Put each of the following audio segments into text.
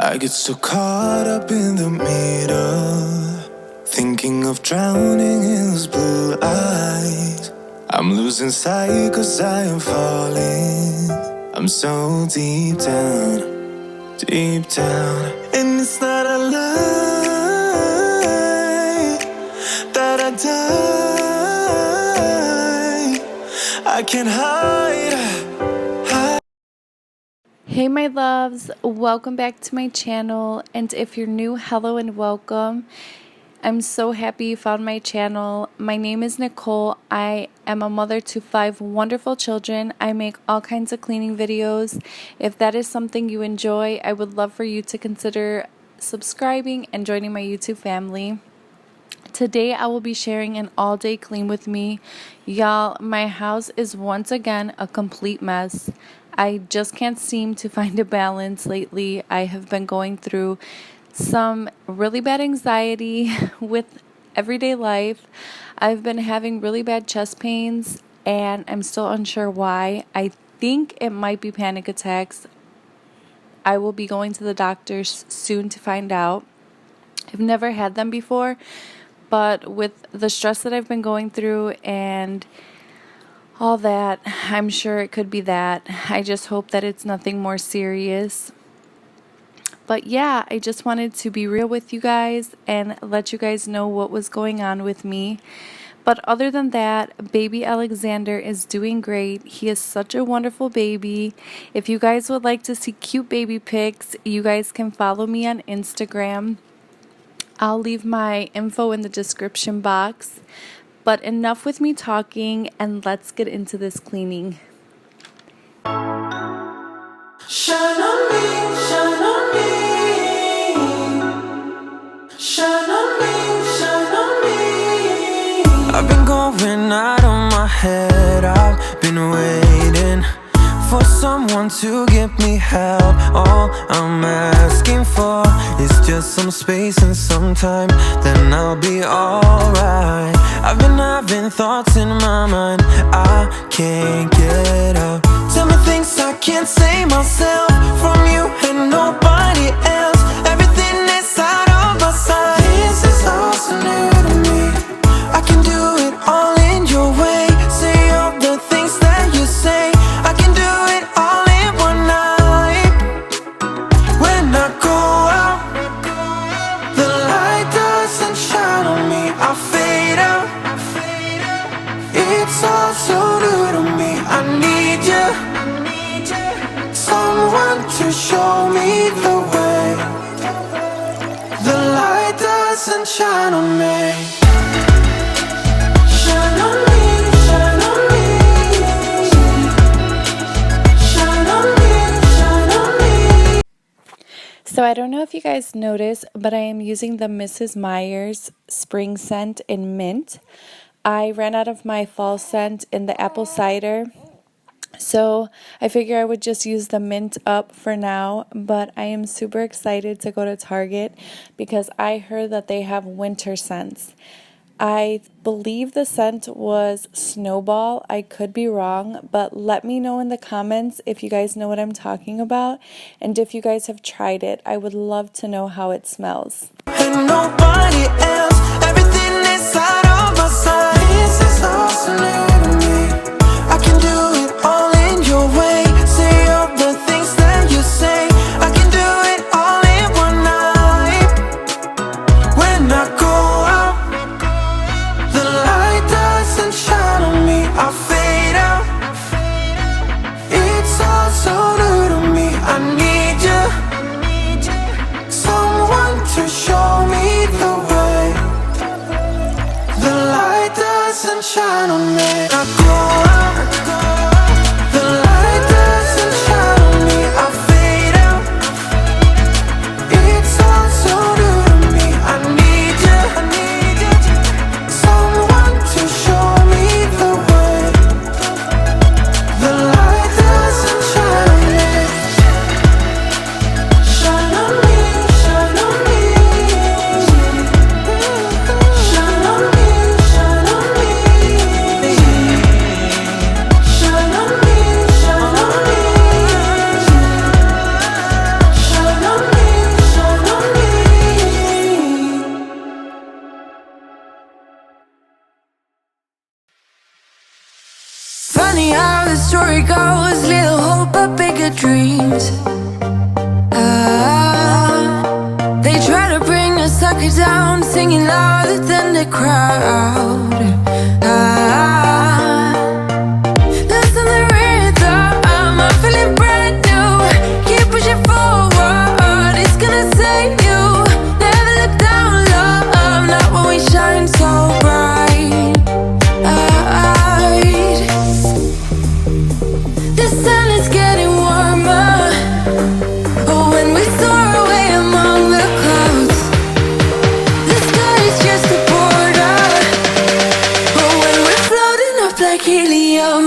I get so caught up in the middle, thinking of drowning in those blue eyes. I'm losing sight 'cause I am falling. I'm so deep down, and it's not a lie that I die. I can't hide. Hey my loves, welcome back to my channel, and if you're new, hello and welcome. I'm so happy you found my channel. My name is Nicole. I am a mother to 5 wonderful children. I make all kinds of cleaning videos. If that is something you enjoy, I would love for you to consider subscribing and joining my YouTube family. Today I will be sharing an all-day clean with me. Y'all, my house is once again a complete mess. I just can't seem to find a balance lately. I have been going through some really bad anxiety with everyday life. I've been having really bad chest pains and I'm still unsure why. I think it might be panic attacks. I will be going to the doctor soon to find out. I've never had them before, but with the stress that I've been going through and all that, I'm sure it could be that. I just hope that it's nothing more serious. But yeah, I just wanted to be real with you guys and let you guys know what was going on with me. But other than that, baby Alexander is doing great. He is such a wonderful baby. If you guys would like to see cute baby pics, you guys can follow me on Instagram. I'll leave my info in the description box. But enough with me talking, and let's get into this cleaning. Shine on me, shine on me. Shine on me, shine on me. I've been going out of my head. I've been waiting for someone to give me help. All I'm asking for is just some space and some time, then I'll be alright. I've been having thoughts in my mind I can't get out. Tell me things I can't say myself, from you and nobody else. Everything is out of my sight. This is all so new to me. I can do it all in your way. Say all the things that you say. I can do it all in one night. When I go out, the light doesn't shine on me. I fade out. It's all so new to me. I need you, someone to show me the way. The light doesn't shine on me. Shine on me, shine on me. Shine on me, shine on me. So I don't know if you guys noticed, but I am using the Mrs. Meyer's spring scent in mint. I ran out of my fall scent in the apple cider, so I figure I would just use the mint up for now. But I am super excited to go to Target because I heard that they have winter scents. I believe the scent was Snowball. I could be wrong, but let me know in the comments if you guys know what I'm talking about and if you guys have tried it. I would love to know how it smells. And nobody else. Everything is out of my sight. This is all so new to me. I can do it all in your way. Say all the things that you say. I can do it all in one night. When I go out, the light doesn't shine on me. I fade out. It's all so new to me. I need you, someone to show me the way. The light doesn't shine on me. I go out, the light doesn't shine on me. I fade out. It's all so new to me. I need you, someone to show me the way. The light doesn't shine on me. Shine on me, shine on me. Shine on me, shine on me. story goes, little hope but bigger dreams. They try to bring a sucker down, singing louder than the crowd. Listen the rhythm, I'm feeling brand new. Keep pushing forward, it's gonna save you. Never look down, love, not when we shine so bright. The sun is getting warmer, when we soar away among the clouds. The sky is just a border, when we're floating up like helium.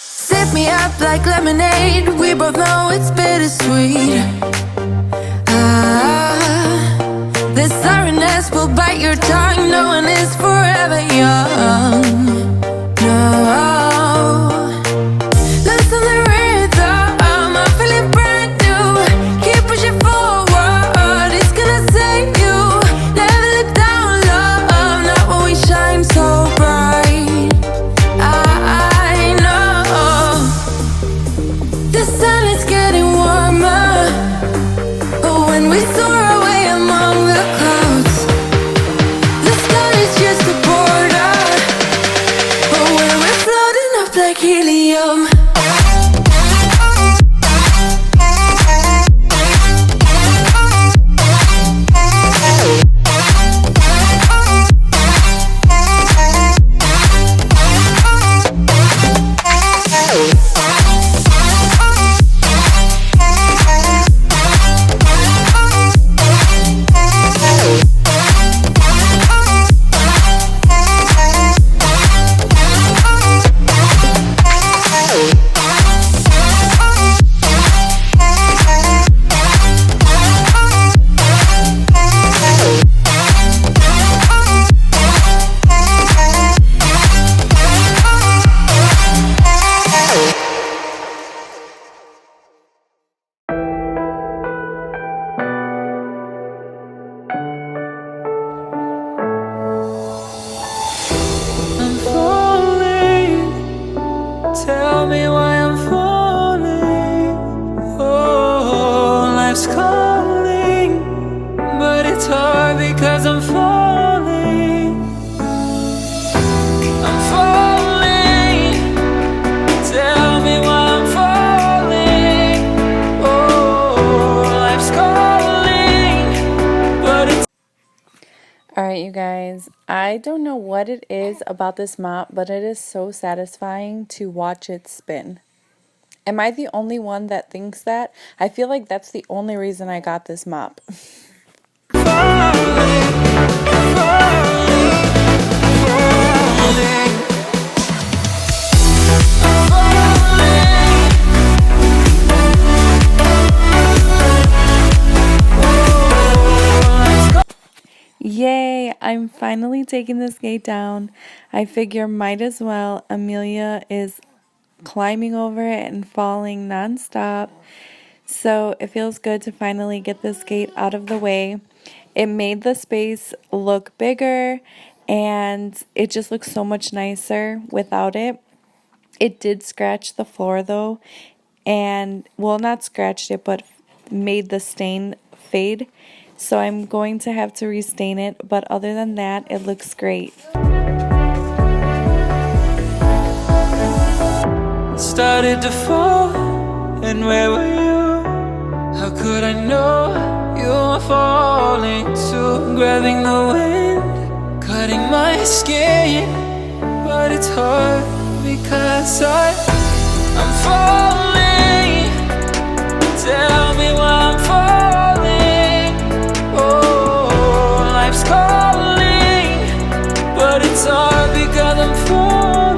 Sip me up like lemonade, we both know it's bittersweet. The sorrowness will bite your tongue, no one is forever young. No. Listen the rhythm, I'm feeling brand new. Keep pushing forward, it's gonna save you. Never look down, love, not when we shine so bright. I know the sun is getting warmer, when we soar away among the clouds. The sky is just a border, when we're floating up like helium. I'm falling, tell me why I'm falling. Oh, life's calling, but it's hard because I'm falling. I'm falling, tell me why I'm falling. Oh, life's calling, but it's Alright, you guys, I don't know what it is about this mop, but it is so satisfying to watch it spin. Am I the only one that thinks that? I feel like that's the only reason I got this mop. Yay, I'm finally taking this gate down. I figure might as well. Amelia is climbing over it and falling nonstop. So it feels good to finally get this gate out of the way. It made the space look bigger and it just looks so much nicer without it. It did scratch the floor though, and well, not scratched it, but made the stain fade. So I'm going to have to restain it, but other than that, it looks great. Started to fall, and where were you? How could I know you were falling too? Grabbing the wind, cutting my skin, but it's hard because I'm falling. Tell me why I'm falling. Oh, life's calling, but it's hard because I'm falling.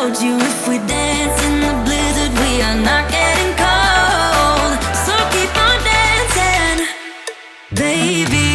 told you if we dance in the blizzard, we are not getting cold. So keep on dancing, baby.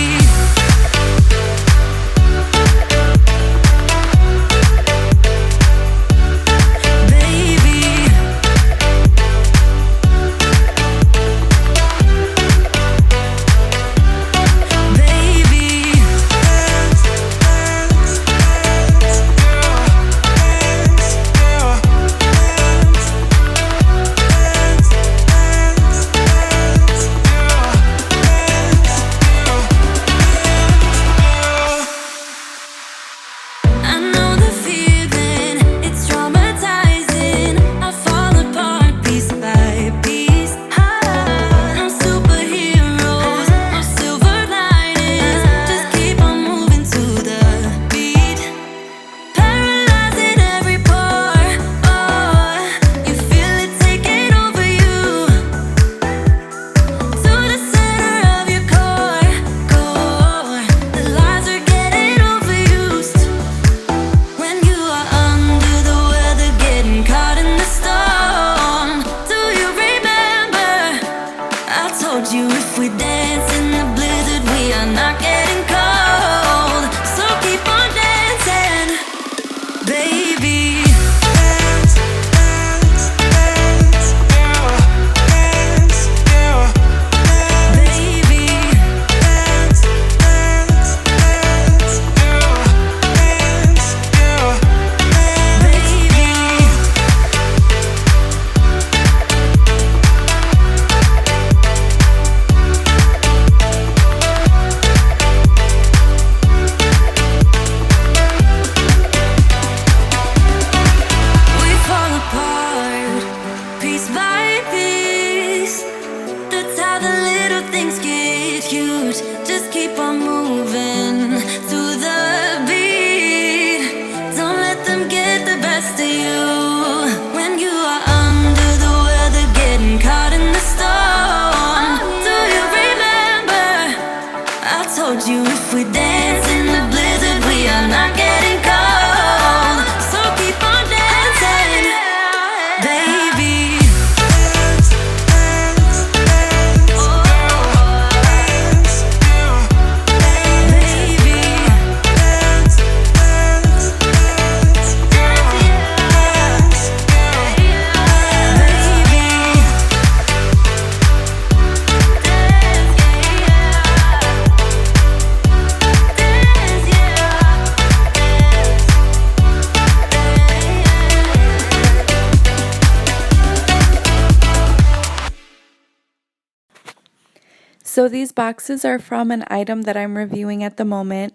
So these boxes are from an item that I'm reviewing at the moment.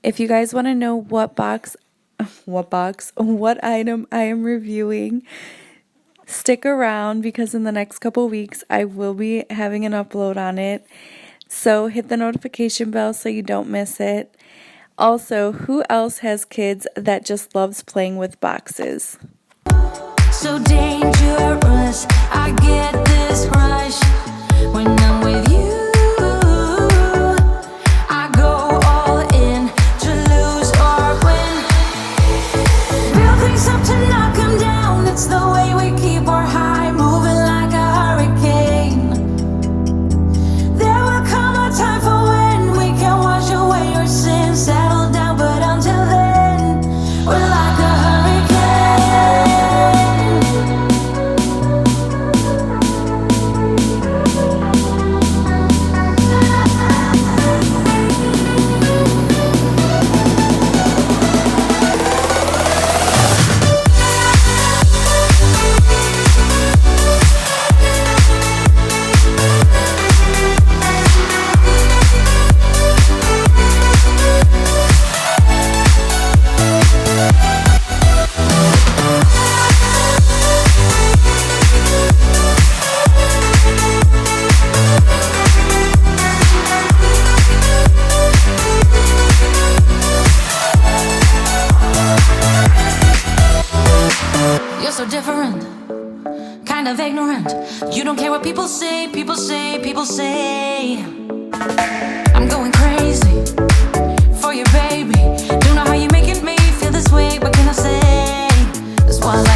If you guys want to know what item I am reviewing, stick around because in the next couple weeks I will be having an upload on it. So hit the notification bell so you don't miss it. Also, who else has kids that just loves playing with boxes? So dangerous, I get this rush when I'm with you. I go all in to lose or win. Real things up to knock 'em down. It's the way we keep our high, moving like a hurricane. There will come a time for when we can wash away your sins, settle down, but until then, we're like a hurricane. So different, kind of ignorant. You don't care what people say, people say, people say. I'm going crazy for you, baby. Don't know how you're making me feel this way. What can I say? That's why I like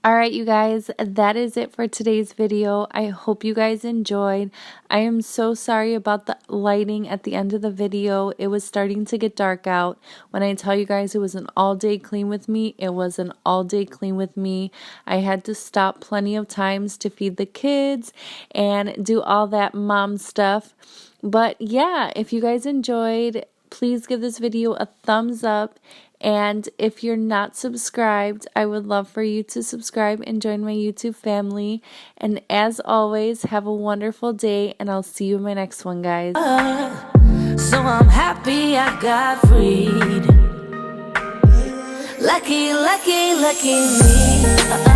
Alright, you guys, that is it for today's video. I hope you guys enjoyed. I am so sorry about the lighting at the end of the video. It was starting to get dark out. When I tell you guys it was an all-day clean with me, it was an all-day clean with me. I had to stop plenty of times to feed the kids and do all that mom stuff. But yeah, if you guys enjoyed, please give this video a thumbs up. And if you're not subscribed, I would love for you to subscribe and join my YouTube family. And as always, have a wonderful day, and I'll see you in my next one, guys. So I'm happy I got freed. Lucky, lucky, lucky me.